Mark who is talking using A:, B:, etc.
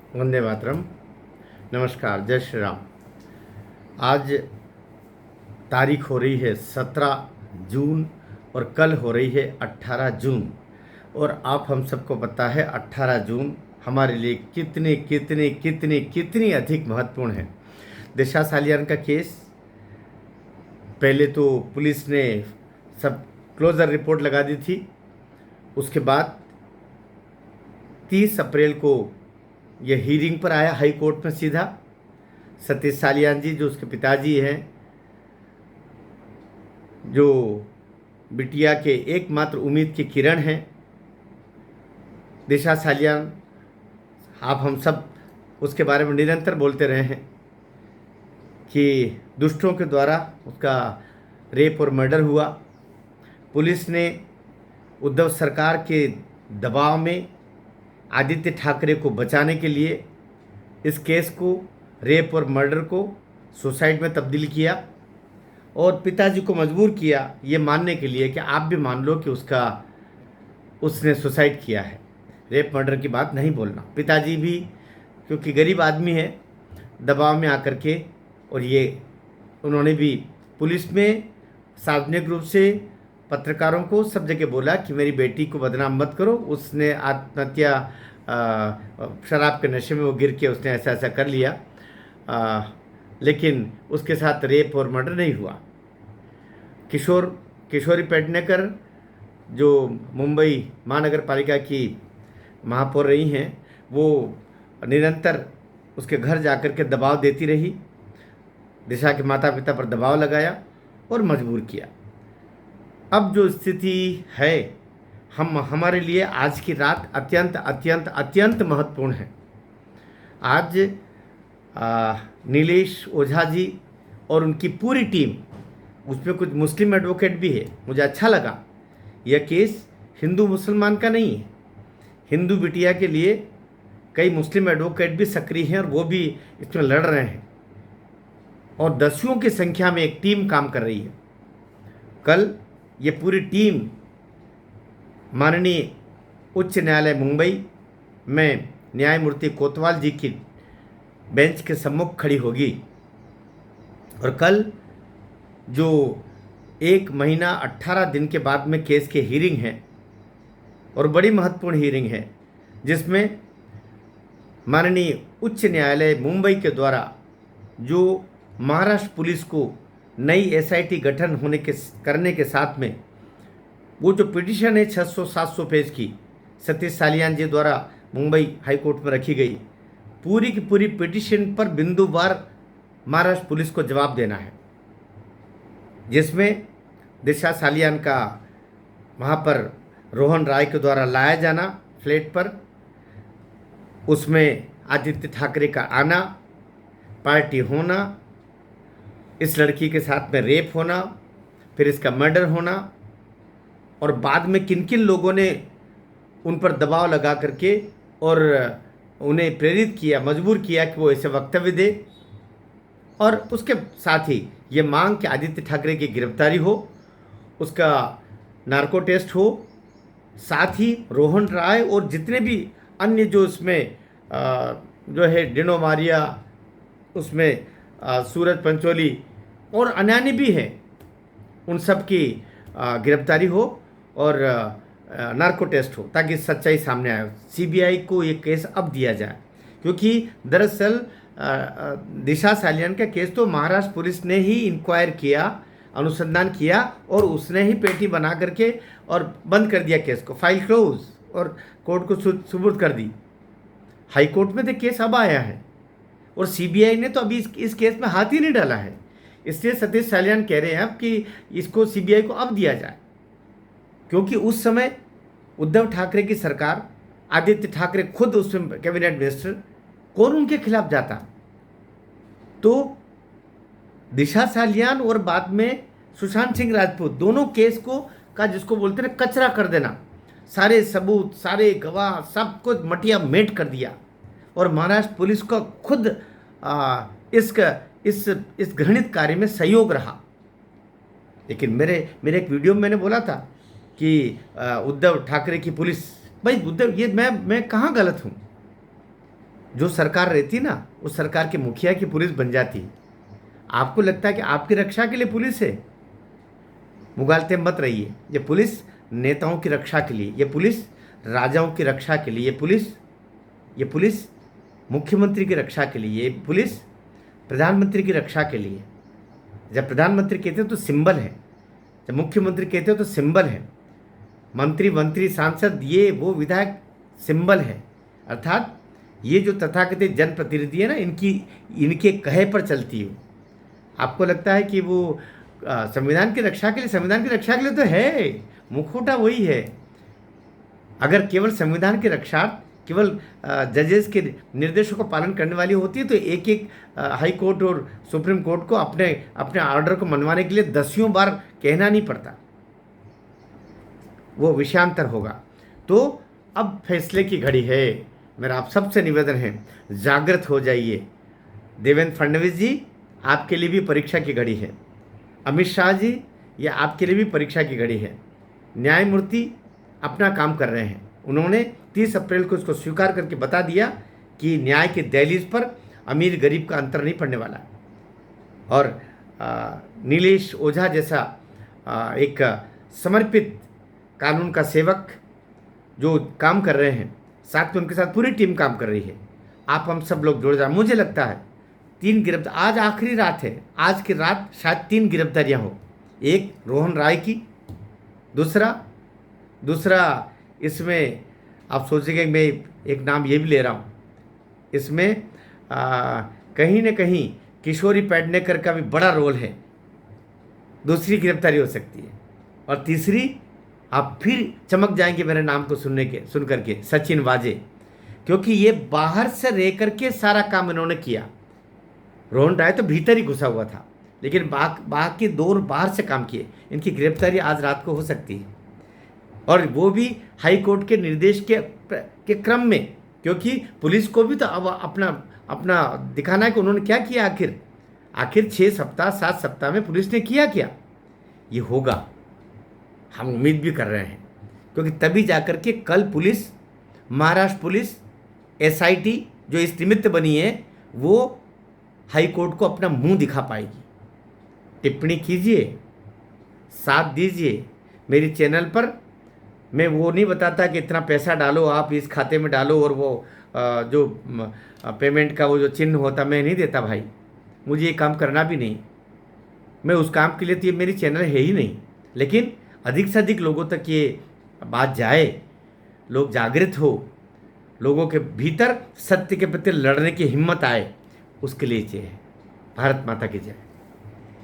A: वंदे मातरम। नमस्कार, जय श्री राम। आज तारीख हो रही है 17 जून और कल हो रही है 18 जून। और आप हम सबको पता है 18 जून हमारे लिए कितने कितने कितने कितनी अधिक महत्वपूर्ण है। दिशा सालियान का केस, पहले तो पुलिस ने सब क्लोजर रिपोर्ट लगा दी थी। उसके बाद 30 अप्रैल को यह हीरिंग पर आया हाई कोर्ट में सीधा। सतीश सालियान जी जो उसके पिताजी हैं, जो बिटिया के एकमात्र उम्मीद की किरण हैं, दिशा सालियान, आप हम सब उसके बारे में निरंतर बोलते रहे हैं कि दुष्टों के द्वारा उसका रेप और मर्डर हुआ। पुलिस ने उद्धव सरकार के दबाव में आदित्य ठाकरे को बचाने के लिए इस केस को, रेप और मर्डर को सुसाइड में तब्दील किया और पिताजी को मजबूर किया ये मानने के लिए कि आप भी मान लो कि उसने सुसाइड किया है, रेप मर्डर की बात नहीं बोलना। पिताजी भी क्योंकि गरीब आदमी है, दबाव में आकर के, और ये उन्होंने भी पुलिस में सार्वजनिक रूप से पत्रकारों को सब जगह बोला कि मेरी बेटी को बदनाम मत करो, उसने आत्महत्या, शराब के नशे में वो गिर के उसने ऐसा ऐसा कर लिया, लेकिन उसके साथ रेप और मर्डर नहीं हुआ। किशोरी पेडनेकर जो मुंबई महानगर पालिका की महापौर रही हैं, वो निरंतर उसके घर जाकर के दबाव देती रही, दिशा के माता पिता पर दबाव लगाया और मजबूर किया। अब जो स्थिति है, हमारे लिए आज की रात अत्यंत अत्यंत अत्यंत महत्वपूर्ण है। आज नीलेश ओझा जी और उनकी पूरी टीम, उसमें कुछ मुस्लिम एडवोकेट भी है, मुझे अच्छा लगा। यह केस हिंदू मुसलमान का नहीं है, हिंदू बिटिया के लिए कई मुस्लिम एडवोकेट भी सक्रिय हैं और वो भी इसमें लड़ रहे हैं और दसियों की संख्या में एक टीम काम कर रही है। कल ये पूरी टीम माननीय उच्च न्यायालय मुंबई में न्यायमूर्ति कोतवाल जी की बेंच के सम्मुख खड़ी होगी और कल जो 1 महीना 18 दिन के बाद में केस की हीरिंग है और बड़ी महत्वपूर्ण हीरिंग है, जिसमें माननीय उच्च न्यायालय मुंबई के द्वारा जो महाराष्ट्र पुलिस को नई एसआईटी गठन करने के साथ में वो जो पिटीशन है 600-700 पेज की, सतीश सालियान जी द्वारा मुंबई हाई कोर्ट में रखी गई, पूरी की पूरी पिटीशन पर बिंदुवार महाराष्ट्र पुलिस को जवाब देना है, जिसमें दिशा सालियान का वहाँ पर रोहन राय के द्वारा लाया जाना फ्लैट पर, उसमें आदित्य ठाकरे का आना, पार्टी होना, इस लड़की के साथ में रेप होना, फिर इसका मर्डर होना, और बाद में किन किन लोगों ने उन पर दबाव लगा करके और उन्हें प्रेरित किया, मजबूर किया कि वो ऐसे वक्तव्य दे, और उसके साथ ही ये मांग कि आदित्य ठाकरे की गिरफ्तारी हो, उसका नार्को टेस्ट हो, साथ ही रोहन राय और जितने भी अन्य जो इसमें जो है डिनो मारिया, उसमें सूरज पंचोली और अन्य भी हैं, उन सब की गिरफ्तारी हो और नार्को टेस्ट हो ताकि सच्चाई सामने आए। सीबीआई को ये केस अब दिया जाए, क्योंकि दरअसल दिशा सालियान का केस तो महाराष्ट्र पुलिस ने ही इंक्वायर किया, अनुसंधान किया और उसने ही पेटी बना करके और बंद कर दिया केस को, फाइल क्लोज, और कोर्ट को सुपुर्द कर दी। हाई कोर्ट में तो केस अब आया है और सीबीआई ने तो अभी इस केस में हाथ ही नहीं डाला है। इसलिए सतीश सालियान कह रहे हैं अब कि इसको सीबीआई को अब दिया जाए, क्योंकि उस समय उद्धव ठाकरे की सरकार, आदित्य ठाकरे खुद उसमें कैबिनेट मिनिस्टर, कौन उनके खिलाफ जाता? तो दिशा सालियान और बाद में सुशांत सिंह राजपूत, दोनों केस को का जिसको बोलते हैं कचरा कर देना, सारे सबूत, सारे गवाह, सब कुछ मटिया मेट कर दिया और महाराष्ट्र पुलिस का खुद इस घृणित कार्य में सहयोग रहा। लेकिन मेरे एक वीडियो में मैंने बोला था कि उद्धव ठाकरे की पुलिस, भाई उद्धव, ये मैं कहाँ गलत हूँ? जो सरकार रहती ना, उस सरकार के मुखिया की पुलिस बन जाती। आपको लगता है कि आपकी रक्षा के लिए पुलिस है? मुगालते मत रहिए। ये पुलिस नेताओं की रक्षा के लिए, ये पुलिस राजाओं की रक्षा के लिए, ये पुलिस मुख्यमंत्री की रक्षा के लिए, ये पुलिस प्रधानमंत्री की रक्षा के लिए। जब प्रधानमंत्री कहते हैं तो सिंबल है, जब मुख्यमंत्री कहते हो तो सिंबल है, मंत्री सांसद ये वो विधायक सिंबल है। अर्थात ये जो तथाकथित जनप्रतिनिधि है ना, इनके कहे पर चलती हो। आपको लगता है कि वो संविधान की रक्षा के लिए, संविधान की रक्षा के लिए तो है, मुखौटा वही है। अगर केवल संविधान की रक्षा केवल जजेस के निर्देशों का पालन करने वाली होती है तो एक एक हाई कोर्ट और सुप्रीम कोर्ट को अपने अपने ऑर्डर को मनवाने के लिए दसियों बार कहना नहीं पड़ता, वो विषयांतर होगा। तो अब फैसले की घड़ी है। मेरा आप सबसे निवेदन है, जागृत हो जाइए। देवेंद्र फडणवीस जी, आपके लिए भी परीक्षा की घड़ी है। अमित शाह जी, ये आपके लिए भी परीक्षा की घड़ी है। न्यायमूर्ति अपना काम कर रहे हैं। उन्होंने 30 अप्रैल को इसको स्वीकार करके बता दिया कि न्याय के दहलीज पर अमीर गरीब का अंतर नहीं पड़ने वाला। और नीलेश ओझा जैसा एक समर्पित कानून का सेवक जो काम कर रहे हैं, साथ में उनके साथ पूरी टीम काम कर रही है। आप हम सब लोग जुड़ जाए। मुझे लगता है 3 गिरफ्तार, आज आखिरी रात है, आज की रात शायद 3 गिरफ्तारियाँ हो। एक रोहन राय की, दूसरा इसमें आप सोचेंगे मैं एक नाम ये भी ले रहा हूँ, इसमें कहीं न कहीं किशोरी पेडनेकर का भी बड़ा रोल है, दूसरी गिरफ्तारी हो सकती है। और तीसरी, आप फिर चमक जाएंगे मेरे नाम को सुन करके, सचिन वाजे, क्योंकि ये बाहर से रह करके सारा काम इन्होंने किया। रोहन राय तो भीतर ही घुसा हुआ था, लेकिन बाकी 2 बाहर से काम किए। इनकी गिरफ्तारी आज रात को हो सकती है, और वो भी हाई कोर्ट के निर्देश के क्रम में, क्योंकि पुलिस को भी तो अब अपना दिखाना है कि उन्होंने क्या किया। आखिर 6 सप्ताह 7 सप्ताह में पुलिस ने किया क्या। ये होगा, हम उम्मीद भी कर रहे हैं, क्योंकि तभी जाकर के कल पुलिस, महाराष्ट्र पुलिस SIT जो इस निमित्त बनी है, वो हाई कोर्ट को अपना मुंह दिखा पाएगी। टिप्पणी कीजिए, साथ दीजिए मेरी चैनल पर। मैं वो नहीं बताता कि इतना पैसा डालो, आप इस खाते में डालो, और वो जो पेमेंट का वो जो चिन्ह होता मैं नहीं देता भाई। मुझे ये काम करना भी नहीं, मैं उस काम के लिए तो ये मेरी चैनल है ही नहीं। लेकिन अधिक से अधिक लोगों तक ये बात जाए, लोग जागृत हो, लोगों के भीतर सत्य के प्रति लड़ने की हिम्मत आए, उसके लिए चाहिए। भारत माता की जय।